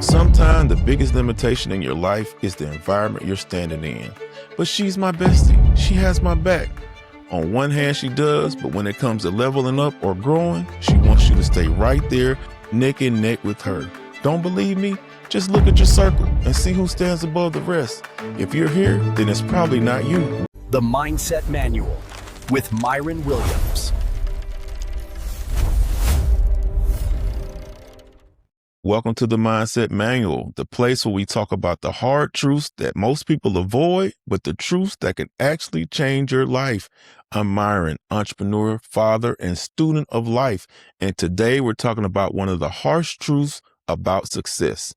Sometimes the biggest limitation in your life is the environment you're standing in. But she's my bestie. She has my back. On one hand, she does, but when it comes to leveling up or growing, she wants you to stay right there, neck and neck with her. Don't believe me? Just look at your circle and see who stands above the rest. If you're here, then it's probably not you. The Mindset Manual with Myron Williams. Welcome to the Mindset Manual, the place where we talk about the hard truths that most people avoid, but the truths that can actually change your life. I'm Myron, entrepreneur, father, and student of life. And today we're talking about one of the harsh truths about success.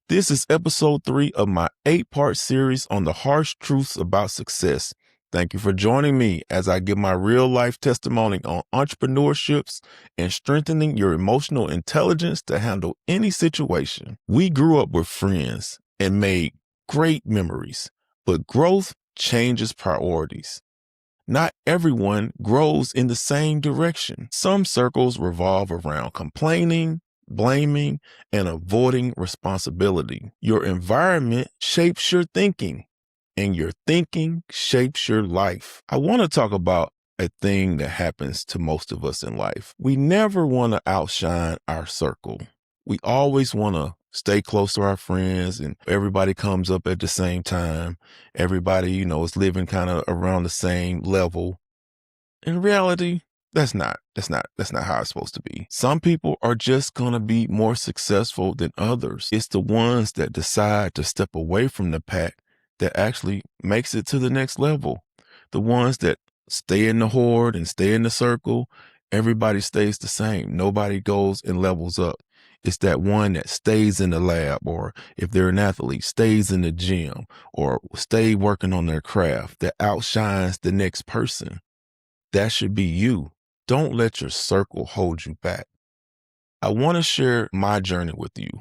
This is episode 3 of my 8-part series on the harsh truths about success. Thank you for joining me as I give my real life testimony on entrepreneurships and strengthening your emotional intelligence to handle any situation. We grew up with friends and made great memories, but growth changes priorities. Not everyone grows in the same direction. Some circles revolve around complaining, blaming, and avoiding responsibility. Your environment shapes your thinking, and your thinking shapes your life. I want to talk about a thing that happens to most of us in life. We never want to outshine our circle. We always want to stay close to our friends and everybody comes up at the same time. Everybody, is living kind of around the same level. In reality, that's not how it's supposed to be. Some people are just going to be more successful than others. It's the ones that decide to step away from the pack that actually makes it to the next level. The ones that stay in the horde and stay in the circle, everybody stays the same. Nobody goes and levels up. It's that one that stays in the lab, or if they're an athlete, stays in the gym or stay working on their craft, that outshines the next person. That should be you. Don't let your circle hold you back. I want to share my journey with you.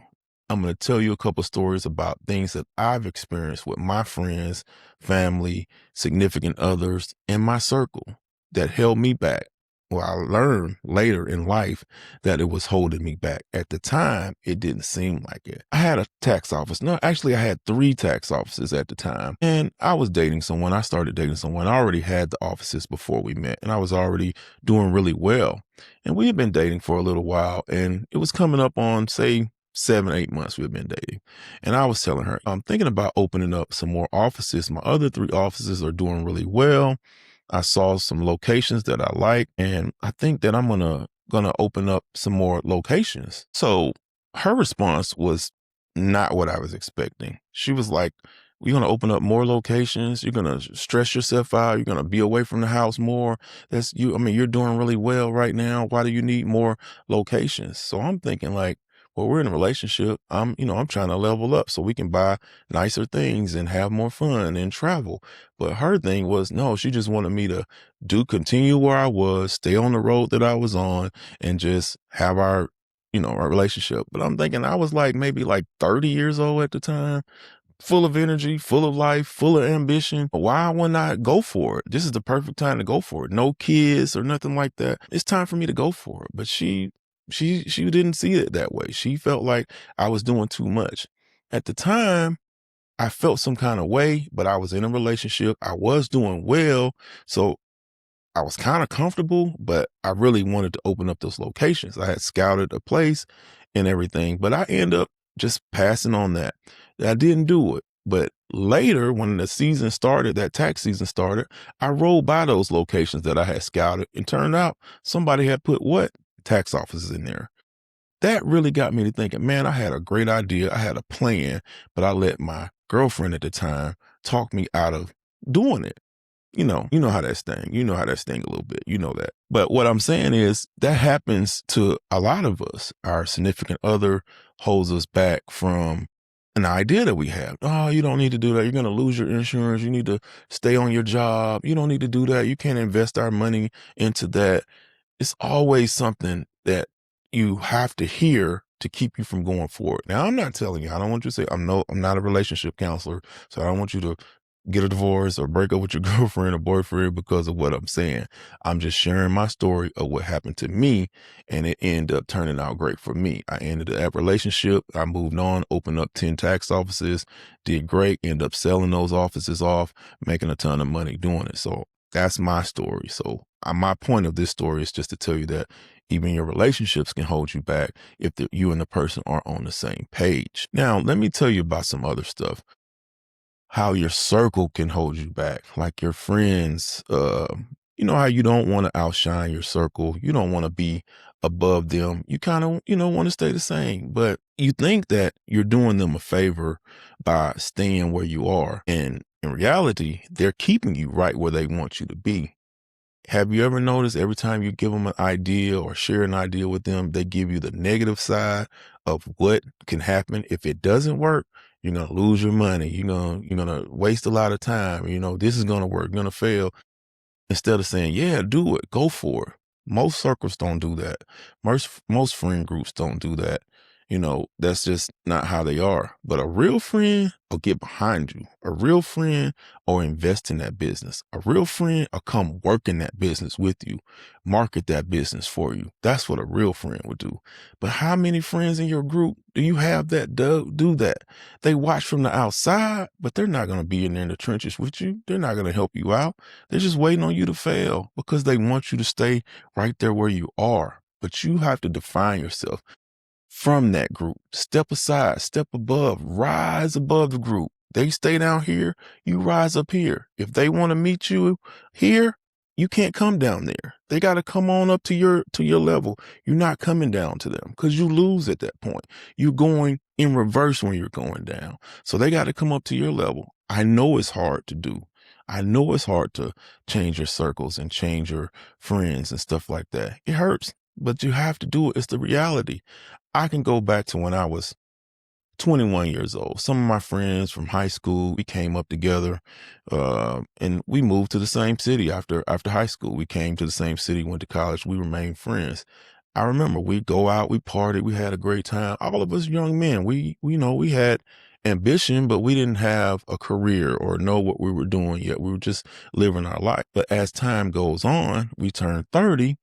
I'm going to tell you a couple stories about things that I've experienced with my friends, family, significant others, and my circle that held me back. Well, I learned later in life that it was holding me back. At the time, it didn't seem like it. I had a tax office. No, actually, I had 3 tax offices at the time. And I was dating someone. I started dating someone. I already had the offices before we met, and I was already doing really well. And we had been dating for a little while, and it was coming up on, say, 7-8 months we've been dating. And I was telling her, I'm thinking about opening up some more offices. My other 3 offices are doing really well. I saw some locations that I like, and I think that I'm gonna open up some more locations. So her response was not what I was expecting. She was like, "You're gonna open up more locations, you're gonna stress yourself out, you're gonna be away from the house more. You're doing really well right now. Why do you need more locations?" So I'm thinking like, well, we're in a relationship. I'm trying to level up so we can buy nicer things and have more fun and travel. But her thing was, no, she just wanted me to continue where I was, stay on the road that I was on, and just have our relationship. But I'm thinking I was like maybe like 30 years old at the time, full of energy, full of life, full of ambition. Why wouldn't I go for it? This is the perfect time to go for it. No kids or nothing like that. It's time for me to go for it. But she didn't see it that way. She felt like I was doing too much. At the time, I felt some kind of way, but I was in a relationship. I was doing well. So I was kind of comfortable, but I really wanted to open up those locations. I had scouted a place and everything, but I ended up just passing on that. I didn't do it. But later, when the season started, that tax season started, I rolled by those locations that I had scouted, and turned out somebody had put what? Tax offices in there. That really got me to thinking, man, I had a great idea. I had a plan, but I let my girlfriend at the time talk me out of doing it. You know how that sting. You know how that sting a little bit. You know that. But what I'm saying is that happens to a lot of us. Our significant other holds us back from an idea that we have. Oh, you don't need to do that. You're going to lose your insurance. You need to stay on your job. You don't need to do that. You can't invest our money into that. It's always something that you have to hear to keep you from going forward. Now, I'm not telling you, I don't want you to say, I'm not a relationship counselor, so I don't want you to get a divorce or break up with your girlfriend or boyfriend because of what I'm saying. I'm just sharing my story of what happened to me, and it ended up turning out great for me. I ended that relationship. I moved on, opened up 10 tax offices, did great, ended up selling those offices off, making a ton of money doing it. So that's my story. So my point of this story is just to tell you that even your relationships can hold you back if you and the person aren't on the same page. Now, let me tell you about some other stuff. How your circle can hold you back, like your friends. You know how you don't want to outshine your circle. You don't want to be above them. You kind of, want to stay the same, but you think that you're doing them a favor by staying where you are. And in reality, they're keeping you right where they want you to be. Have you ever noticed every time you give them an idea or share an idea with them, they give you the negative side of what can happen if it doesn't work? You're gonna lose your money. You're gonna waste a lot of time. This is gonna work. You're gonna fail. Instead of saying, yeah, do it, go for it. Most circles don't do that. Most friend groups don't do that. That's just not how they are. But a real friend will get behind you. A real friend will invest in that business. A real friend will come work in that business with you, market that business for you. That's what a real friend would do. But how many friends in your group do you have that do that? They watch from the outside, but they're not going to be in there in the trenches with you. They're not going to help you out. They're just waiting on you to fail because they want you to stay right there where you are. But you have to define yourself from that group. Step aside, step above, rise above the group. They stay down here, you rise up here. If they want to meet you here, you can't come down there. They got to come on up to your level. You're not coming down to them because you lose at that point. You're going in reverse when you're going down. So they got to come up to your level. I know it's hard to do. I know it's hard to change your circles and change your friends and stuff like that. It hurts, but you have to do it. It's the reality. I can go back to when I was 21 years old. Some of my friends from high school, we came up together, and we moved to the same city after high school. We came to the same city, went to college. We remained friends. I remember we'd go out, we partied, we had a great time. All of us young men, we had ambition, but we didn't have a career or know what we were doing yet. We were just living our life. But as time goes on, we turned 30,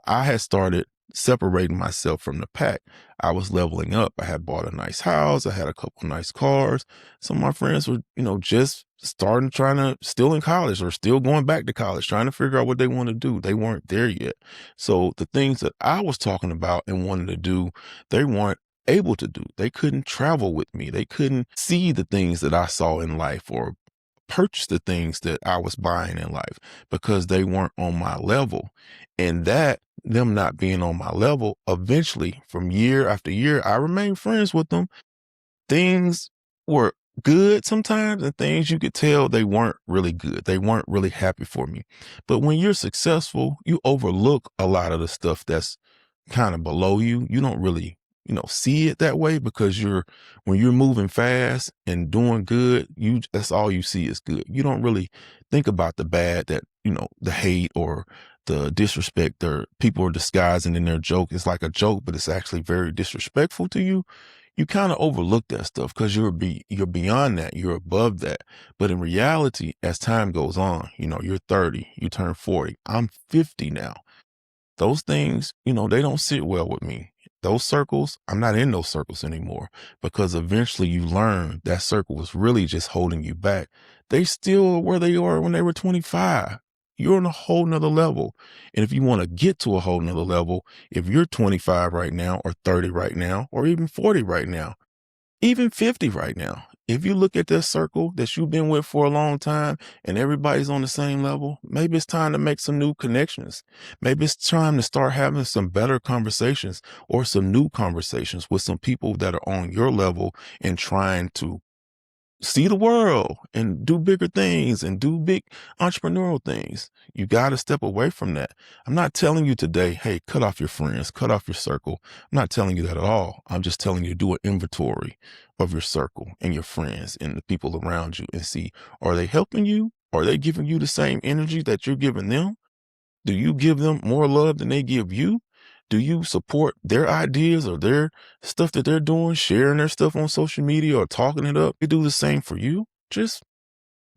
I had started separating myself from the pack. I was leveling up. I had bought a nice house. I had a couple nice cars. Some of my friends were, just still in college or still going back to college, trying to figure out what they want to do. They weren't there yet. So the things that I was talking about and wanted to do, they weren't able to do. They couldn't travel with me. They couldn't see the things that I saw in life or purchase the things that I was buying in life because they weren't on my level. And that them not being on my level, eventually from year after year, I remained friends with them. Things were good sometimes and things you could tell they weren't really good. They weren't really happy for me. But when you're successful, you overlook a lot of the stuff that's kind of below you. You don't really, see it that way because when you're moving fast and doing good, that's all you see is good. You don't really think about the bad that, the hate or the disrespect or people are disguising in their joke. It's like a joke, but it's actually very disrespectful to you. You kind of overlook that stuff because you're beyond that. You're above that. But in reality, as time goes on, you're 30, you turn 40. I'm 50 now. Those things, they don't sit well with me. Those circles, I'm not in those circles anymore because eventually you learn that circle was really just holding you back. They still are where they were when they were 25. You're on a whole nother level. And if you want to get to a whole nother level, if you're 25 right now or 30 right now, or even 40 right now, even 50 right now, if you look at that circle that you've been with for a long time and everybody's on the same level, maybe it's time to make some new connections. Maybe it's time to start having some better conversations or some new conversations with some people that are on your level and trying to see the world and do bigger things and do big entrepreneurial things. You got to step away from that. I'm not telling you today, hey, cut off your friends, cut off your circle. I'm not telling you that at all. I'm just telling you to do an inventory of your circle and your friends and the people around you and see, are they helping you? Are they giving you the same energy that you're giving them? Do you give them more love than they give you? Do you support their ideas or their stuff that they're doing, sharing their stuff on social media or talking it up? You do the same for you. Just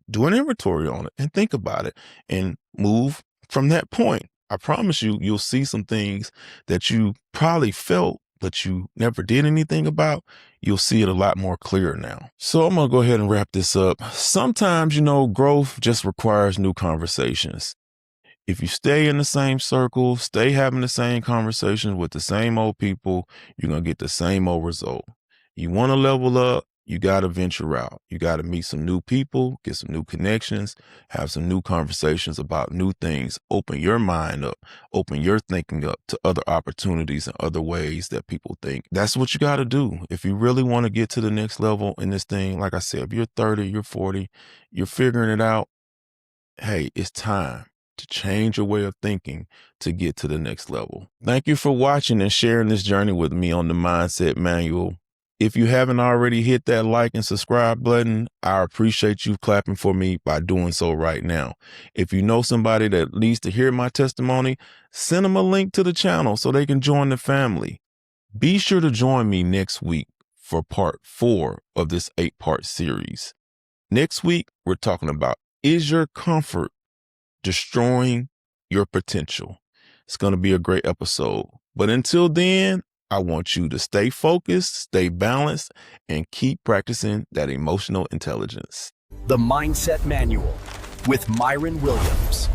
do an inventory on it and think about it and move from that point. I promise you, you'll see some things that you probably felt, but you never did anything about. You'll see it a lot more clear now. So I'm going to go ahead and wrap this up. Sometimes, growth just requires new conversations. If you stay in the same circle, stay having the same conversations with the same old people, you're going to get the same old result. You want to level up, you got to venture out. You got to meet some new people, get some new connections, have some new conversations about new things, open your mind up, open your thinking up to other opportunities and other ways that people think. That's what you got to do. If you really want to get to the next level in this thing, like I said, if you're 30, you're 40, you're figuring it out, hey, it's time to change your way of thinking to get to the next level. Thank you for watching and sharing this journey with me on the Mindset Manual. If you haven't already hit that like and subscribe button, I appreciate you clapping for me by doing so right now. If you know somebody that needs to hear my testimony, send them a link to the channel so they can join the family. Be sure to join me next week for part 4 of this 8-part series. Next week, we're talking about, is your comfort destroying your potential? It's going to be a great episode. But until then, I want you to stay focused, stay balanced, and keep practicing that emotional intelligence. The Mindset Manual with Myron Williams.